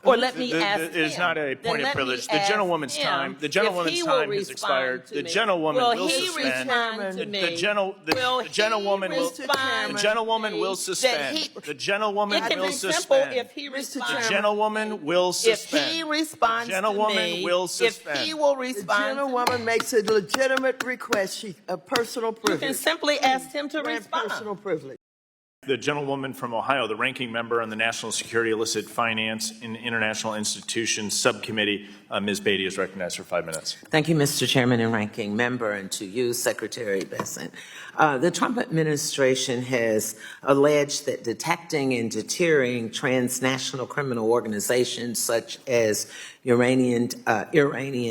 Or let me ask him. It is not a point of privilege. The gentlewoman's time. The gentlewoman's time has expired. The gentlewoman will suspend. The gentlewoman will suspend. The gentlewoman will suspend. The gentlewoman will suspend. The gentlewoman will suspend. If he responds to me, if he will respond, the gentlewoman makes a legitimate request. A personal privilege. you can simply ask him to respond. Personal privilege. The gentlewoman from Ohio, the ranking member on the National Security, Illicit Finance, and International Institutions Subcommittee, Ms. Beatty, is recognized for 5 minutes. Thank you, Mr. Chairman and Ranking Member, and to you, Secretary Bessent. The Trump administration has alleged that detecting and deterring transnational criminal organizations such as Iranian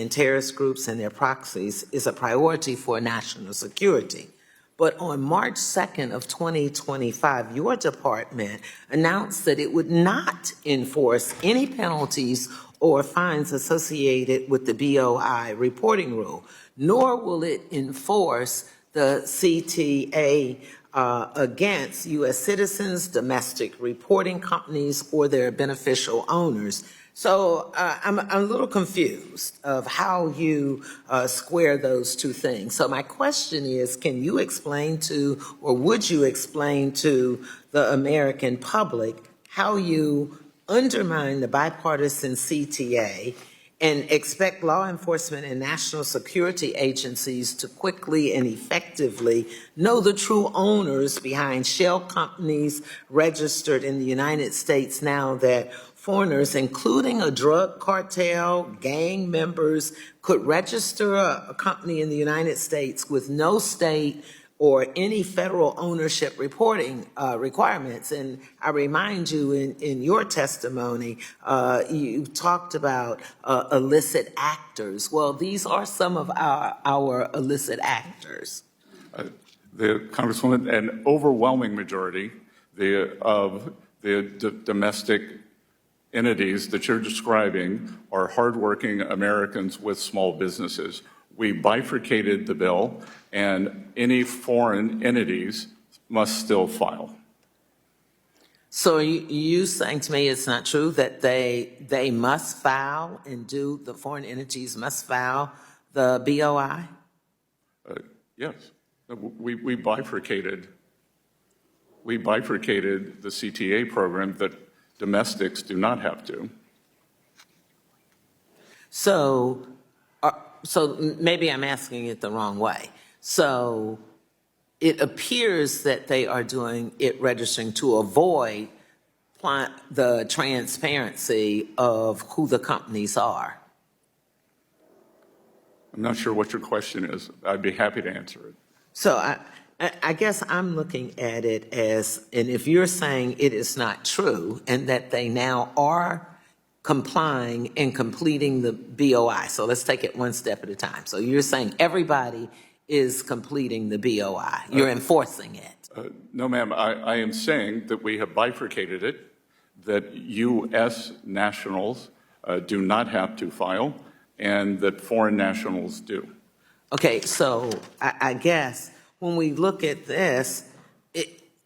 terrorist groups and their proxies is a priority for national security. But on March 2nd of 2025, your department announced that it would not enforce any penalties or fines associated with the BOI reporting rule, nor will it enforce the CTA against U.S. citizens, domestic reporting companies, or their beneficial owners. So I'm a little confused of how you square those two things. So my question is, can you explain to, or would you explain to the American public how you undermine the bipartisan CTA and expect law enforcement and national security agencies to quickly and effectively know the true owners behind shell companies registered in the United States now that foreigners, including a drug cartel, gang members, could register a company in the United States with no state or any federal ownership reporting requirements? And I remind you, in your testimony, you talked about illicit actors. Well, these are some of our illicit actors. The Congresswoman, an overwhelming majority of the domestic entities that you're describing are hardworking Americans with small businesses. We bifurcated the bill, and any foreign entities must still file. So you saying to me it's not true that they must file and the foreign entities must file the BOI? Yes, we bifurcated the CTA program that domestics do not have to. So maybe I'm asking it the wrong way. So it appears that they are doing it registering to avoid the transparency of who the companies are. I'm not sure what your question is. I'd be happy to answer it. So I guess I'm looking at it as, and if you're saying it is not true and that they now are complying and completing the BOI. So let's take it one step at a time. So you're saying everybody is completing the BOI. You're enforcing it. No, ma'am. I am saying that we have bifurcated it, that U.S. nationals do not have to file, and that foreign nationals do. Okay, so I guess when we look at this,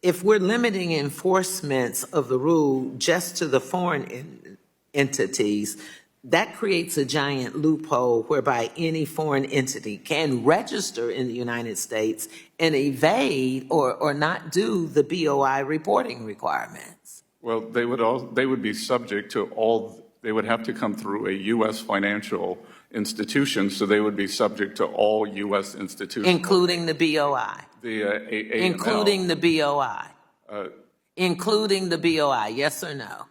if we're limiting enforcements of the rule just to the foreign entities, that creates a giant loophole whereby any foreign entity can register in the United States and evade or not do the BOI reporting requirements. Well, they would be subject to all. They would have to come through a U.S. financial institution, so they would be subject to all U.S. institutions, including the BOI. Including the BOI. Including the BOI. Yes or no?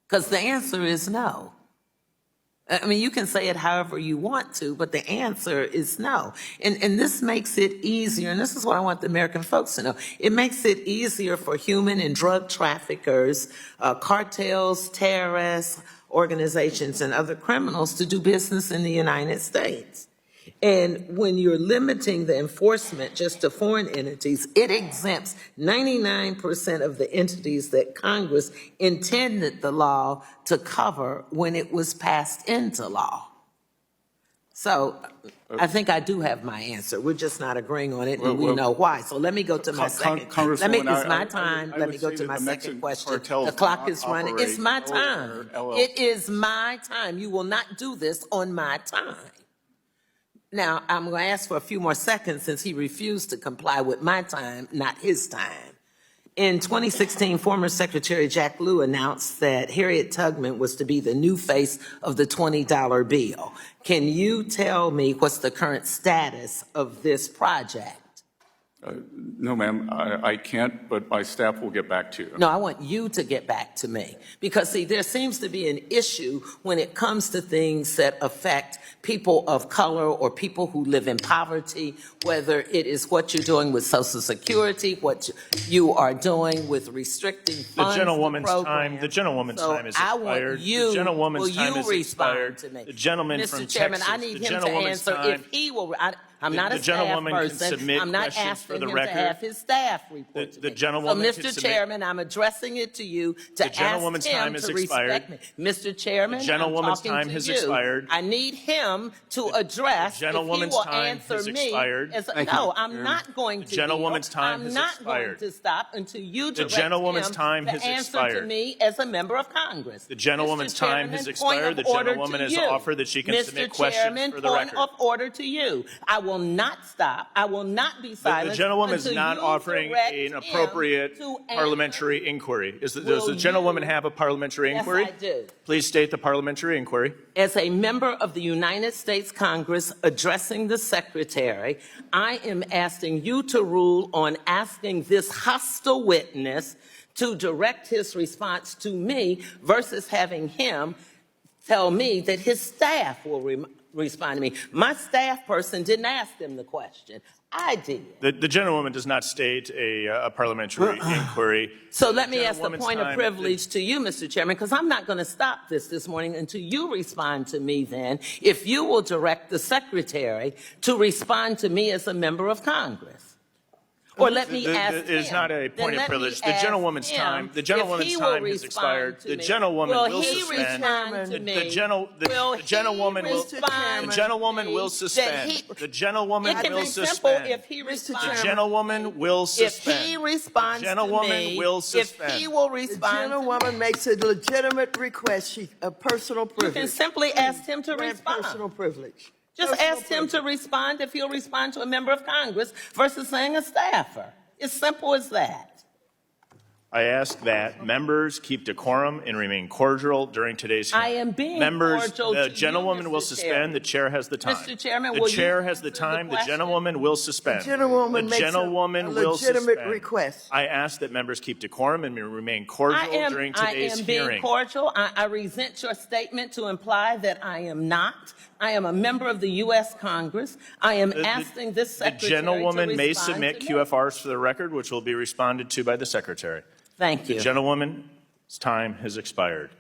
Because the answer is no. I mean, you can say it however you want to, but the answer is no. And this makes it easier, and this is what I want the American folks to know. It makes it easier for human and drug traffickers, cartels, terrorists, organizations, and other criminals to do business in the United States. And when you're limiting the enforcement just to foreign entities, it exempts 99% of the entities that Congress intended the law to cover when it was passed into law. So I think I do have my answer. We're just not agreeing on it, and we Well, know why. So let me go to my second. Congresswoman, It's my I time. would Let me go say to that my the second Mexican question. cartels The clock do is not running. It's my operate time. LLC. It is my time. You will not do this on my time. Now, I'm going to ask for a few more seconds since he refused to comply with my time, not his time. In 2016, former Secretary Jack Lew announced that Harriet Tubman was to be the new face of the $20 bill. Can you tell me what's the current status of this project? No, ma'am, I can't, but my staff will get back to you. No, I want you to get back to me. Because, see, there seems to be an issue when it comes to things that affect people of color or people who live in poverty, whether it is what you're doing with Social Security, what you are doing with restricting funds. The gentlewoman's to time. The gentlewoman's so time is I expired. want you, the gentlewoman's will time you is respond expired. to me? The gentleman Mr. from Chairman, Texas. I need the him to gentlewoman's answer time. if he will. I'm not The a staff gentlewoman can person. submit I'm not questions asking for the him record. to have his staff report to The me. gentlewoman So, can Mr. submit- Chairman, I'm addressing it to you to ask gentlewoman's him time is to expired. respect me. Mr. Chairman, The gentlewoman's I'm talking time to has you. expired. I need him to address the gentlewoman's if he will time answer has me. expired. No, I'm not going to. The gentlewoman's deal. time I'm has not expired. going to stop until you The direct gentlewoman's him time to has answer expired. to me as a member of Congress. The gentlewoman's Mr. time Chairman, has point expired. of The order gentlewoman to has you. offered that she can Mr. submit questions Chairman, for the point record. of order to you. I will not stop. I will not be silent. The gentlewoman is until not you offering direct an him appropriate to answer. parliamentary inquiry. Does Will the gentlewoman you- have a parliamentary Yes, inquiry? I do. Please state the parliamentary inquiry. As a member of the United States Congress addressing the Secretary, I am asking you to rule on asking this hostile witness to direct his response to me versus having him tell me that his staff will respond to me. My staff person didn't ask him the question. I did. The gentlewoman does not state a parliamentary inquiry. So let me ask the gentlewoman's point of time- privilege to you, Mr. Chairman, because I'm not going to stop this morning until you respond to me then, if you will direct the Secretary to respond to me as a member of Congress. Or let me ask him. It is not a Then point of let me privilege. The ask gentlewoman's him time. The if gentlewoman's he will time has respond expired. to The me. gentlewoman will he suspend. respond to me? The gentlewoman will. respond The gentlewoman to me will that suspend. he- The gentlewoman It can will be simple suspend. if he responds. The gentlewoman will suspend. If he responds The gentlewoman to me, will if suspend. he will The respond to me, gentlewoman makes a legitimate request, a personal you privilege. can simply ask him to Grant respond. personal privilege. Just Personal ask him to privilege. respond if he'll respond to a member of Congress versus saying a staffer. It's simple as that. I ask that members keep decorum and remain cordial during today's hearing. I am being members, cordial the to you, gentlewoman will Mr. suspend. Chairman. The chair has the time. Mr. Chairman, the will chair you has the answer the time. The question? gentlewoman will suspend. Gentlewoman the makes gentlewoman a will legitimate suspend. request. I ask that members keep decorum and remain cordial during today's I am hearing. being cordial. I resent your statement to imply that I am not. I am a member of the U.S. Congress. I am asking this The Secretary gentlewoman to may respond submit to me. QFRs for the record, which will be responded to by the Secretary. Thank you. The gentlewoman's time has expired.